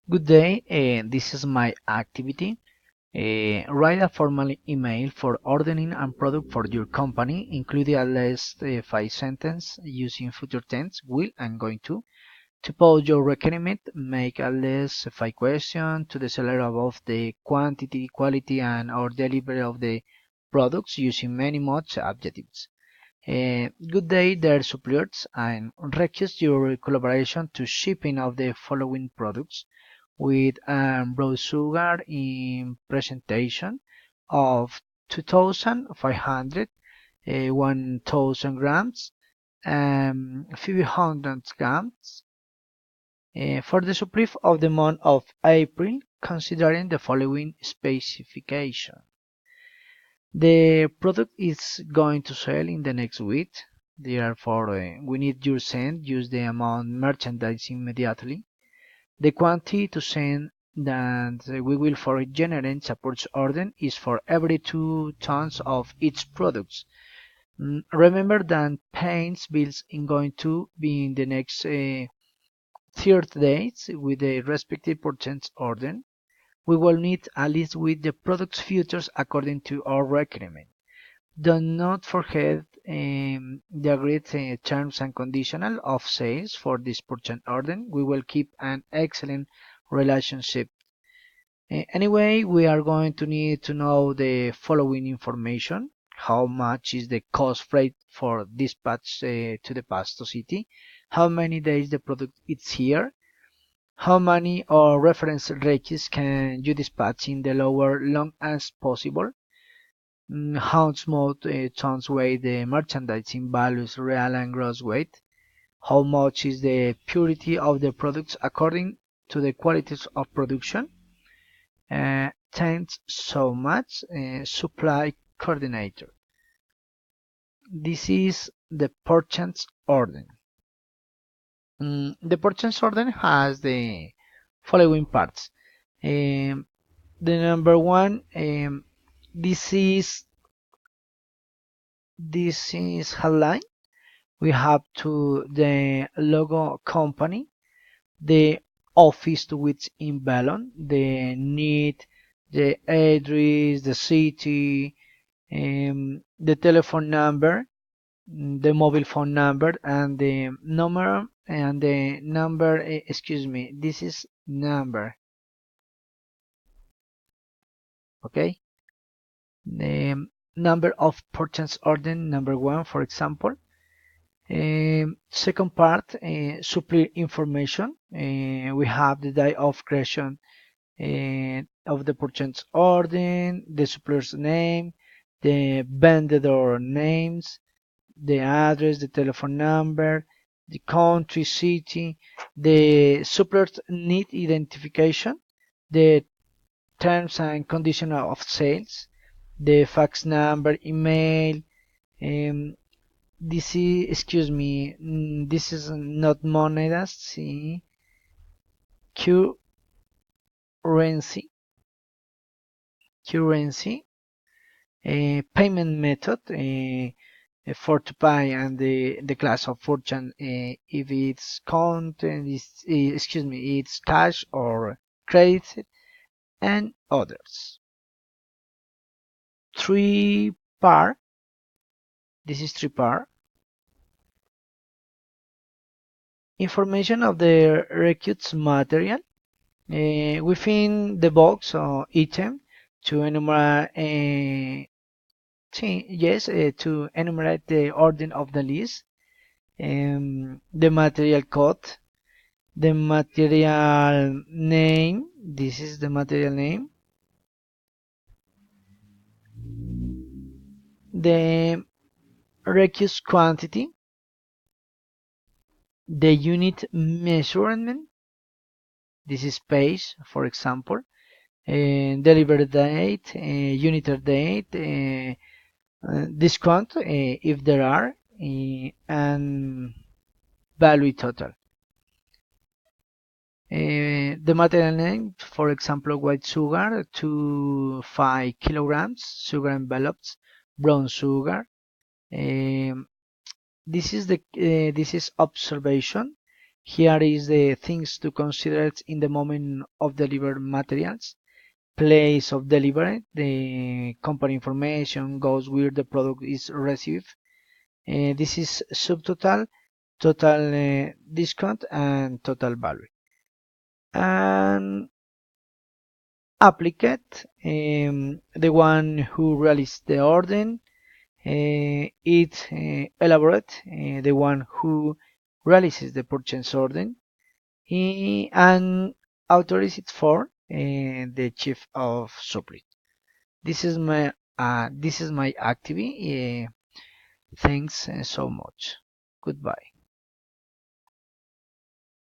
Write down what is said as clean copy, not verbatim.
Good day, this is my activity. Write a formal email for ordering and product for your company, including at least 5 sentences using future tense, will, and going to. To pose your requirement, make at least 5 questions to the seller about the quantity, quality, and or delivery of the products using many modes adjectives. Good day, dear suppliers, and request your collaboration to shipping of the following products with brown sugar in presentation of 2,500, 1,000 grams, 500 grams for the supply of the month of April, considering the following specification. The product is going to sell in the next week. Therefore, we need your send. Use the amount merchandise immediately. The quantity to send that we will for generate a purchase order is for every 2 tons of each product. Remember that payments bills is going to be in the next 30 days with the respective purchase order. We will need a list with the product's features according to our requirement. Do not forget the agreed terms and conditions of sales for this purchase order. We will keep an excellent relationship. Anyway, we are going to need to know the following information. How much is the cost freight for dispatch to the Pasto City? How many days the product is here? How many or reference requests can you dispatch in the lower long as possible? How small tons weigh the merchandising values real and gross weight? How much is the purity of the products according to the qualities of production? Thanks so much, supply coordinator. This is the purchase order. The purchase order has the following parts. Um, the number one, this is headline. We have to the logo company, the office to which in Bellon, the need, the address, the city, the telephone number, the mobile phone number, and the number. Excuse me, this is number. Okay, the number of purchase order number one, for example. Second part, supply information. We have the day of creation of the purchase order, the supplier's name, the vendor names, the address, the telephone number, the country, city, the supplier's need identification, the terms and conditions of sales, the fax number, email. Um, this is, excuse me, this is not monedas, sí, currency, currency, payment method for to pay and the class of fortune if it's content is excuse me it's cash or credit and others. Three par. This is three par. Information of the recruits material within the box or item to enumerate yes to enumerate the order of the list, the material code, the material name. This is the material name, the request quantity, the unit measurement. This is page, for example, delivery date, unit date, discount if there are, and value total. The material name, for example, white sugar, 5 kilograms, sugar envelopes, brown sugar. This is observation. Here is the things to consider in the moment of deliver materials. Place of delivery, the company information goes where the product is received. This is subtotal, total discount, and total value. And applicant, the one who realized the order. It elaborate, the one who realizes the purchase order. And authorized for the chief of supply. This is my activity. Thanks so much. Goodbye.